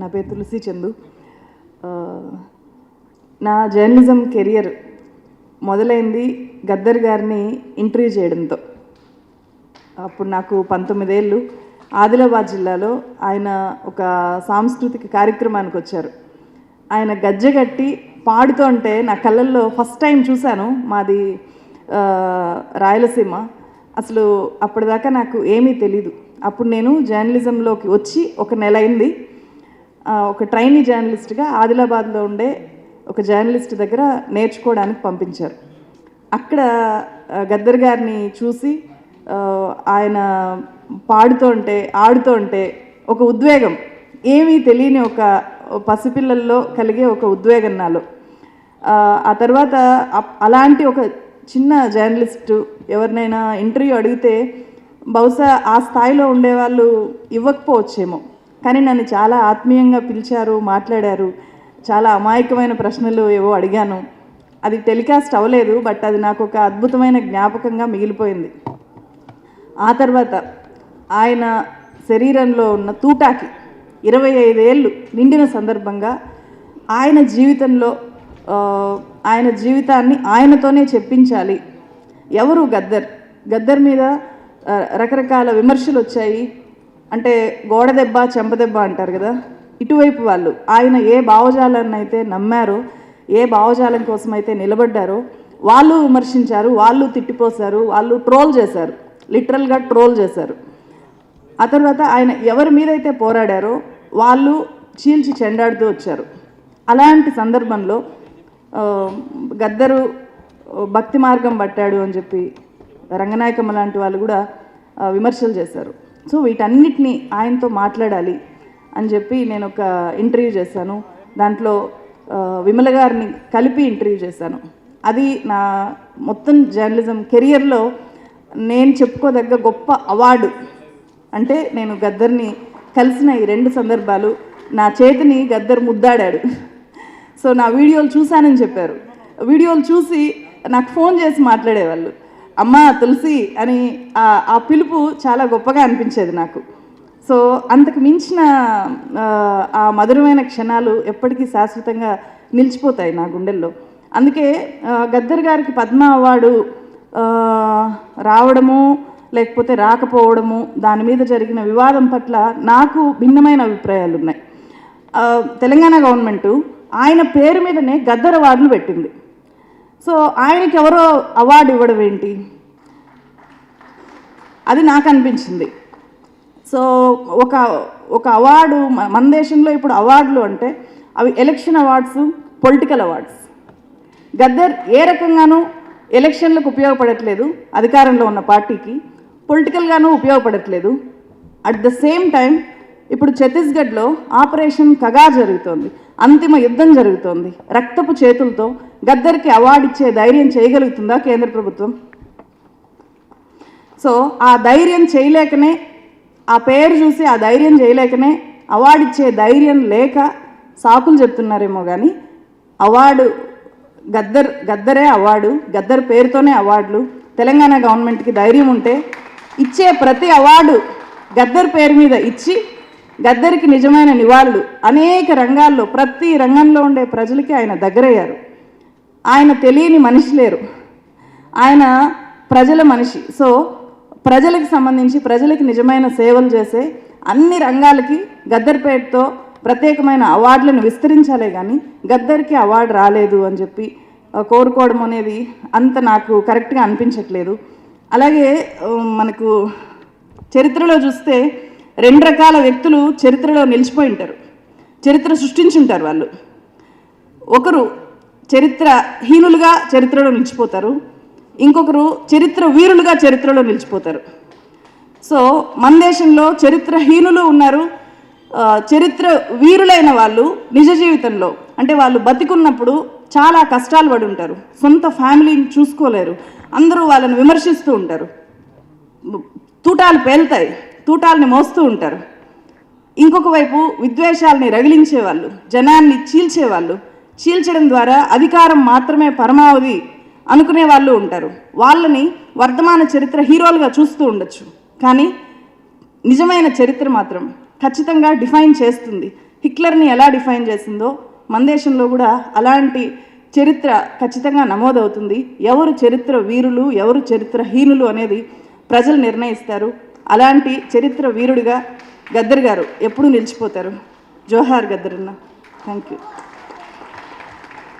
నా పేరు తులసి చందు. నా జర్నలిజం కెరియర్ మొదలైంది గద్దర్ గారిని ఇంటర్వ్యూ చేయడంతో. అప్పుడు నాకు 19 ఏళ్ళు. ఆదిలాబాద్ జిల్లాలో ఆయన ఒక సాంస్కృతిక కార్యక్రమానికి వచ్చారు. ఆయన గజ్జెగట్టి పాడుతూ ఉంటే నా కళ్ళల్లో ఫస్ట్ టైం చూశాను. మాది రాయలసీమ. అసలు అప్పటిదాకా నాకు ఏమీ తెలీదు. అప్పుడు నేను జర్నలిజంలోకి వచ్చి 1 నెల అయింది. ఒక ట్రైనీ జర్నలిస్ట్గా ఆదిలాబాద్లో ఉండే ఒక జర్నలిస్ట్ దగ్గర నేర్చుకోవడానికి పంపించారు. అక్కడ గద్దర్ గారిని చూసి ఆయన పాడుతూ ఉంటే ఆడుతూ ఉంటే ఒక ఉద్వేగం, ఏమీ తెలియని ఒక పసిపిల్లల్లో కలిగే ఒక ఉద్వేగం నాలో. ఆ తర్వాత అలాంటి ఒక చిన్న జర్నలిస్టు ఎవరినైనా ఇంటర్వ్యూ అడిగితే బహుశా ఆ స్థాయిలో ఉండేవాళ్ళు ఇవ్వకపోవచ్చేమో, కానీ నన్ను చాలా ఆత్మీయంగా పిలిచారు, మాట్లాడారు. చాలా అమాయకమైన ప్రశ్నలు ఏవో అడిగాను. అది టెలికాస్ట్ అవ్వలేదు, బట్ అది నాకు ఒక అద్భుతమైన జ్ఞాపకంగా మిగిలిపోయింది. ఆ తర్వాత ఆయన శరీరంలో ఉన్న తూటాకి 25 ఏళ్ళు నిండిన సందర్భంగా ఆయన జీవితంలో ఆయన జీవితాన్ని ఆయనతోనే చెప్పించాలి. ఎవరు గద్దర్ మీద రకరకాల విమర్శలు వచ్చాయి. అంటే గోడ దెబ్బ చెంపదెబ్బ అంటారు కదా, ఇటువైపు వాళ్ళు ఆయన ఏ భావజాలాన్ని అయితే నమ్మారో, ఏ భావజాలం కోసం అయితే నిలబడ్డారో వాళ్ళు విమర్శించారు, వాళ్ళు తిట్టిపోశారు, వాళ్ళు ట్రోల్ చేశారు, లిటరల్గా ట్రోల్ చేశారు. ఆ తర్వాత ఆయన ఎవరి మీద అయితే పోరాడారో వాళ్ళు చీల్చి చెండాడుతూ వచ్చారు. అలాంటి సందర్భంలో గద్దరు భక్తి మార్గం పట్టాడు అని చెప్పి రంగనాయకమ్మ లాంటి వాళ్ళు కూడా విమర్శలు చేశారు. సో వీటన్నిటినీ ఆయనతో మాట్లాడాలి అని చెప్పి నేను ఒక ఇంటర్వ్యూ చేశాను. దాంట్లో విమల గారిని కలిపి ఇంటర్వ్యూ చేశాను. అది నా మొత్తం జర్నలిజం కెరియర్లో నేను చెప్పుకోదగ్గ గొప్ప అవార్డు. అంటే నేను గద్దర్ని కలిసిన ఈ 2 సందర్భాలు నా చేతిని గద్దర్ ముద్దాడాడు. సో నా వీడియోలు చూశానని చెప్పారు. వీడియోలు చూసి నాకు ఫోన్ చేసి మాట్లాడేవాళ్ళు, అమ్మా తులసి అని. ఆ పిలుపు చాలా గొప్పగా అనిపించేది నాకు. సో అంతకు మించిన ఆ మధురమైన క్షణాలు ఎప్పటికీ శాశ్వతంగా నిలిచిపోతాయి నా గుండెల్లో. అందుకే గద్దర్ గారికి పద్మ అవార్డు రావడము లేకపోతే రాకపోవడము, దాని మీద జరిగిన వివాదం పట్ల నాకు భిన్నమైన అభిప్రాయాలు ఉన్నాయి. తెలంగాణ గవర్నమెంటు ఆయన పేరు మీదనే గద్దర్ అవార్డులు పెట్టింది. సో ఆయనకి ఎవరో అవార్డు ఇవ్వడం ఏంటి, అది నాకు అనిపించింది. సో ఒక అవార్డు మన దేశంలో ఇప్పుడు అవార్డులు అంటే అవి election awards, political awards. Gaddar ఏ రకంగానూ ఎలక్షన్లకు ఉపయోగపడట్లేదు, అధికారంలో ఉన్న పార్టీకి పొలిటికల్గానూ ఉపయోగపడట్లేదు. అట్ ద సేమ్ టైం ఇప్పుడు ఛత్తీస్గఢ్లో ఆపరేషన్ కగా జరుగుతోంది, అంతిమ యుద్ధం జరుగుతోంది. రక్తపు చేతులతో గద్దర్కి అవార్డు ఇచ్చే ధైర్యం చేయగలుగుతుందా కేంద్ర ప్రభుత్వం? సో ఆ ధైర్యం చేయలేకనే, ఆ పేరు చూసి ఆ ధైర్యం చేయలేకనే అవార్డు ఇచ్చే ధైర్యం లేక సాకులు చెప్తున్నారేమో కానీ అవార్డు గద్దరే అవార్డు, గద్దర్ పేరుతోనే అవార్డులు. తెలంగాణ గవర్నమెంట్కి ధైర్యం ఉంటే ఇచ్చే ప్రతి అవార్డు గద్దర్ పేరు మీద ఇచ్చి గద్దర్కి నిజమైన నివాళులు. అనేక రంగాల్లో ప్రతి రంగంలో ఉండే ప్రజలకి ఆయన దగ్గరయ్యారు. ఆయన తెలియని మనిషి లేరు, ఆయన ప్రజల మనిషి. సో ప్రజలకు సంబంధించి ప్రజలకు నిజమైన సేవలు చేసే అన్ని రంగాలకి గద్దర్ పేరుతో ప్రత్యేకమైన అవార్డులను విస్తరించాలే కానీ గద్దర్కి అవార్డు రాలేదు అని చెప్పి కోరుకోవడం అనేది అంత నాకు కరెక్ట్గా అనిపించట్లేదు. అలాగే మనకు చరిత్రలో చూస్తే 2 రకాల వ్యక్తులు చరిత్రలో నిలిచిపోయి ఉంటారు, చరిత్ర సృష్టించుంటారు వాళ్ళు. ఒకరు చరిత్రహీనులుగా చరిత్రలో నిలిచిపోతారు, ఇంకొకరు చరిత్ర వీరులుగా చరిత్రలో నిలిచిపోతారు. సో మన దేశంలో చరిత్రహీనులు ఉన్నారు, చరిత్ర వీరులైన వాళ్ళు నిజ జీవితంలో అంటే వాళ్ళు బతికున్నప్పుడు చాలా కష్టాలు పడి ఉంటారు, సొంత ఫ్యామిలీని చూసుకోలేరు, అందరూ వాళ్ళని విమర్శిస్తూ ఉంటారు, తూటాలు పేలుతాయి, తూటాలని మోస్తూ ఉంటారు. ఇంకొక వైపు విద్వేషాలని రగిలించేవాళ్ళు, జనాన్ని చీల్చేవాళ్ళు, చీల్చడం ద్వారా అధికారం మాత్రమే పరమావధి అనుకునే వాళ్ళు ఉంటారు. వాళ్ళని వర్తమాన చరిత్ర హీరోలుగా చూస్తూ ఉండొచ్చు, కానీ నిజమైన చరిత్ర మాత్రం ఖచ్చితంగా డిఫైన్ చేస్తుంది హిట్లర్ని ఎలా డిఫైన్ చేసిందో మన దేశంలో కూడా అలాంటి చరిత్ర ఖచ్చితంగా నమోదవుతుంది. ఎవరు చరిత్ర వీరులు, ఎవరు చరిత్రహీనులు అనేది ప్రజలు నిర్ణయిస్తారు. అలాంటి చరిత్ర వీరుడిగా గద్దర్ గారు ఎప్పుడూ నిలిచిపోతారు. జోహార్ గద్దరన్న. Thank you.